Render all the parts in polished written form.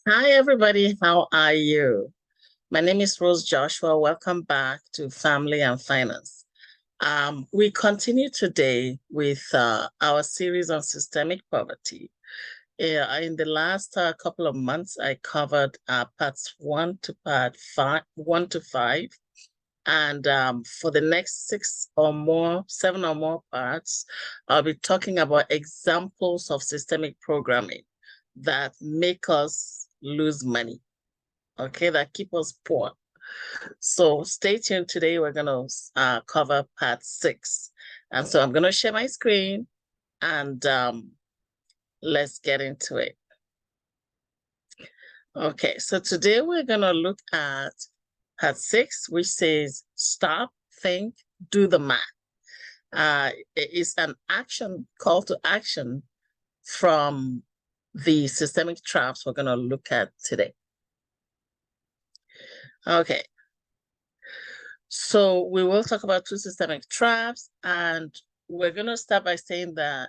Hi, everybody. How are you? My name is Rose Joshua. Welcome back to Family and Finance. We continue today with our series on systemic poverty. In the last couple of months, I covered parts one to five, and for the next seven or more parts, I'll be talking about examples of systemic programming that make us lose money, okay, that keep us poor. So stay tuned. Today we're going to cover part six. And so I'm going to share my screen and let's get into it. Okay, so today we're going to look at part six, which says stop, think, do the math. It is an call to action from the systemic traps we're going to look at today. Okay, so we will talk about two systemic traps, and we're going to start by saying that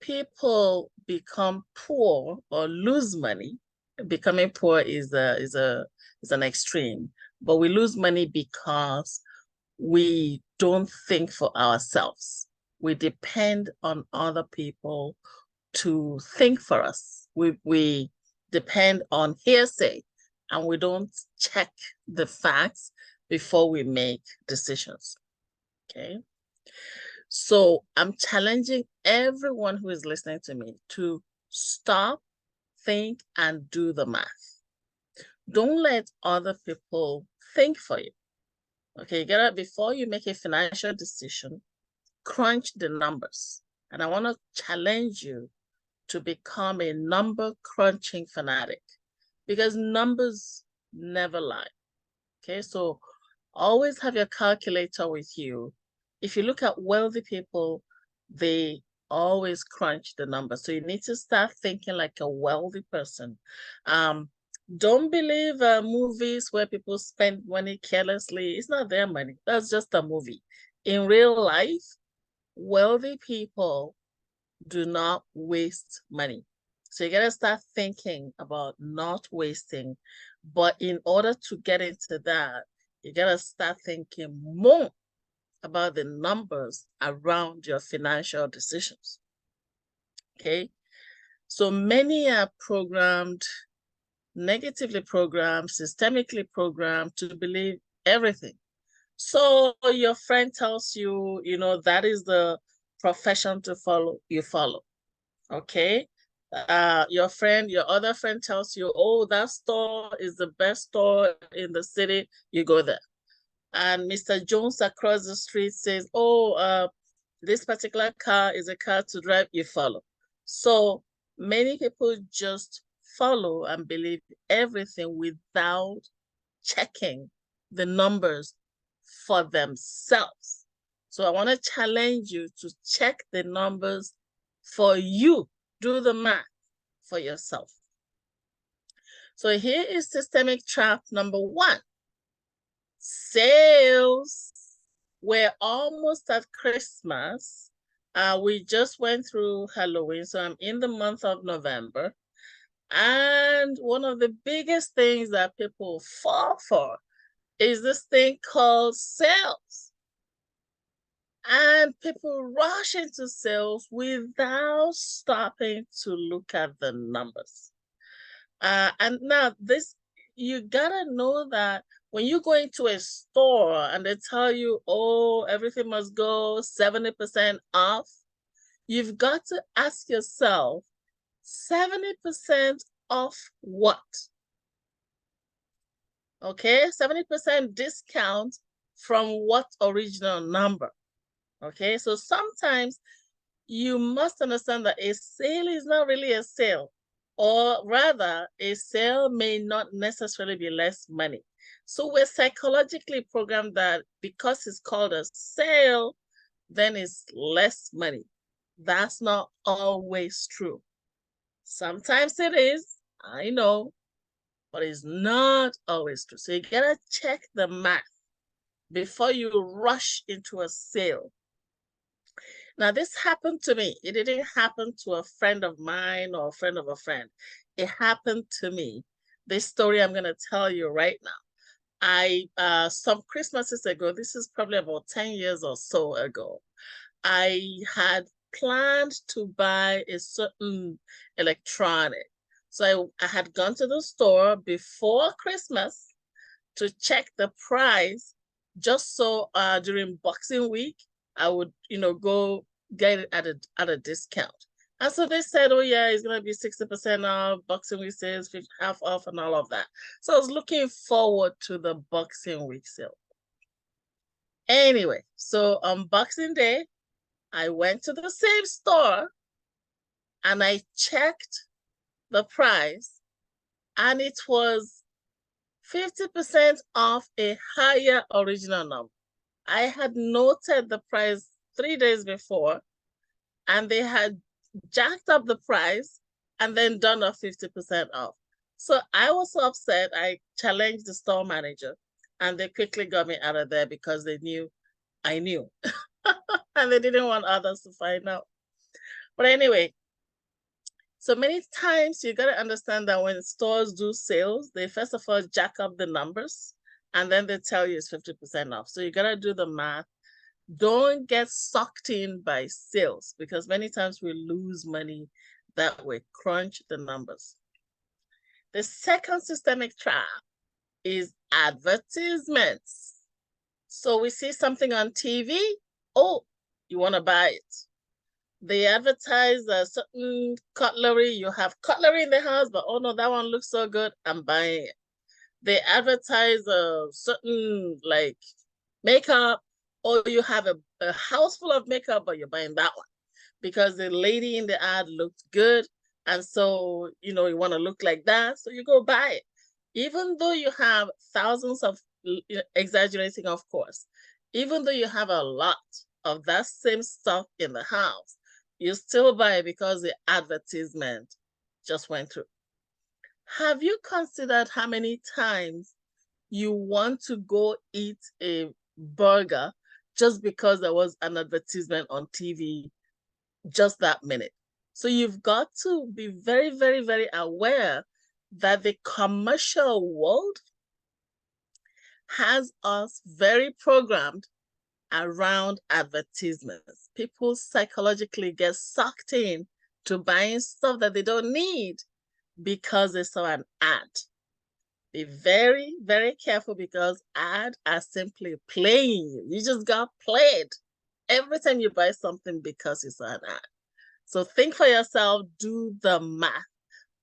people become poor or lose money. Becoming poor is an extreme, but we lose money because we don't think for ourselves. We depend on other people to think for us. We depend on hearsay, and we don't check the facts before we make decisions. Okay. So I'm challenging everyone who is listening to me to stop, think, and do the math. Don't let other people think for you. Okay, you gotta, before you make a financial decision, crunch the numbers. And I want to challenge you to become a number crunching fanatic because numbers never lie. Okay, so always have your calculator with you. If you look at wealthy people, they always crunch the numbers. So you need to start thinking like a wealthy person. Don't believe movies where people spend money carelessly. It's not their money. That's just a movie. In real life, wealthy people do not waste money. So you got to start thinking about not wasting. But in order to get into that, you got to start thinking more about the numbers around your financial decisions. Okay. So many are negatively programmed, systemically programmed to believe everything. So your friend tells you, that is the profession to follow, you follow. Okay. Your other friend tells you, oh, that store is the best store in the city, you go there. And Mr. Jones across the street says, oh, this particular car is a car to drive, you follow. So many people just follow and believe everything without checking the numbers for themselves. So I want to challenge you to check the numbers for you. Do the math for yourself. So here is systemic trap number one. Sales. We're almost at Christmas. We just went through Halloween, so I'm in the month of November. And one of the biggest things that people fall for is this thing called sales. And people rush into sales without stopping to look at the numbers. And now you gotta know that when you go into a store and they tell you, oh, everything must go 70% off, you've got to ask yourself, 70% off what? Okay, 70% discount from what original number? Okay, so sometimes you must understand that a sale is not really a sale, or rather, a sale may not necessarily be less money. So we're psychologically programmed that because it's called a sale, then it's less money. That's not always true. Sometimes it is, I know, but it's not always true. So you gotta check the math before you rush into a sale. Now, this happened to me. It didn't happen to a friend of mine or a friend of a friend. It happened to me. This story I'm going to tell you right now. Some Christmases ago, this is probably about 10 years or so ago, I had planned to buy a certain electronic. So I had gone to the store before Christmas to check the price, just so during Boxing Week, I would, go get it at a discount. And so they said, oh yeah, it's gonna be 60% off, Boxing Week sales, half off and all of that. So I was looking forward to the Boxing Week sale. Anyway, so on Boxing Day, I went to the same store and I checked the price, and it was 50% off a higher original number. I had noted the price 3 days before, and they had jacked up the price and then done a 50% off. So I was so upset. I challenged the store manager, and they quickly got me out of there because they knew I knew. And they didn't want others to find out. But anyway, so many times you got to understand that when stores do sales, they first of all jack up the numbers and then they tell you it's 50% off. So you got to do the math. Don't get sucked in by sales, because many times we lose money that way. Crunch the numbers. The second systemic trap is advertisements. So we see something on TV. Oh, you want to buy it. They advertise a certain cutlery. You have cutlery in the house, but oh no, that one looks so good, I'm buying it. They advertise a certain like makeup, or you have a house full of makeup, but you're buying that one because the lady in the ad looked good. And so, you want to look like that. So you go buy it. Even though you have thousands of, exaggerating, of course, even though you have a lot of that same stuff in the house, you still buy it because the advertisement just went through. Have you considered how many times you want to go eat a burger just because there was an advertisement on TV just that minute? So you've got to be very, very, very aware that the commercial world has us very programmed around advertisements. People psychologically get sucked in to buying stuff that they don't need because they saw an ad. Be very, very careful, because ads are simply playing you. You just got played every time you buy something because it's an ad. So think for yourself, do the math.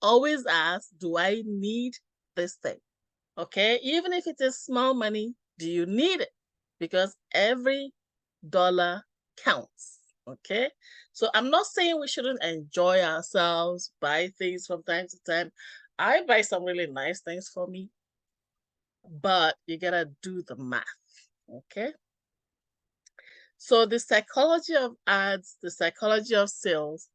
Always ask, do I need this thing? Okay, even if it is small money, do you need it? Because every dollar counts. Okay, so I'm not saying we shouldn't enjoy ourselves, buy things from time to time. I buy some really nice things for me, but you gotta do the math. Okay, so the psychology of ads, the psychology of sales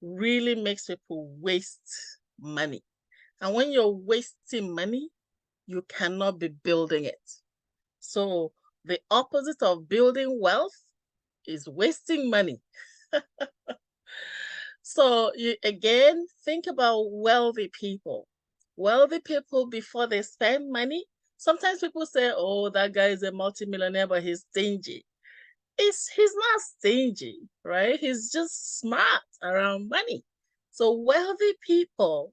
really makes people waste money. And when you're wasting money, you cannot be building it. So the opposite of building wealth is wasting money. So you again think about wealthy people. Wealthy people, before they spend money, sometimes people say, oh, that guy is a multimillionaire, but he's stingy. He's not stingy, right? He's just smart around money. So wealthy people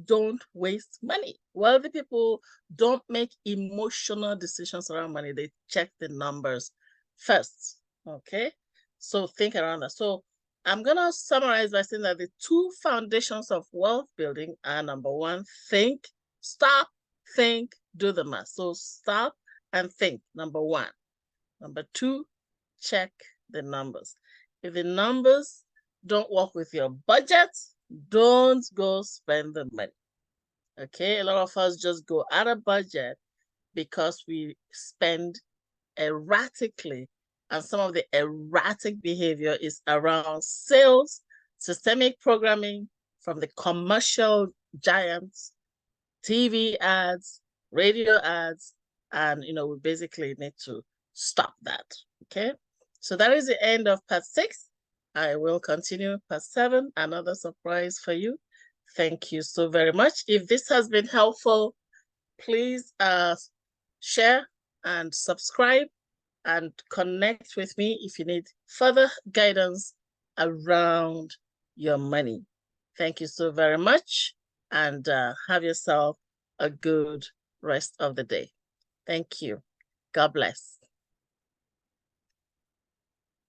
don't waste money. Wealthy people don't make emotional decisions around money. They check the numbers first. Okay. So think around that. So I'm going to summarize by saying that the two foundations of wealth building are: number one, think, stop, think, do the math. So stop and think, number one. Number two, check the numbers. If the numbers don't work with your budget, don't go spend the money. Okay, a lot of us just go out of budget because we spend erratically, and some of the erratic behavior is around sales, systemic programming from the commercial giants, TV ads, radio ads, and we basically need to stop that. Okay, So that is the end of part 6. I will continue part 7, another surprise for you. Thank you so very much. If this has been helpful, please share and subscribe and connect with me if you need further guidance around your money. Thank you so very much, and have yourself a good rest of the day. Thank you. God bless.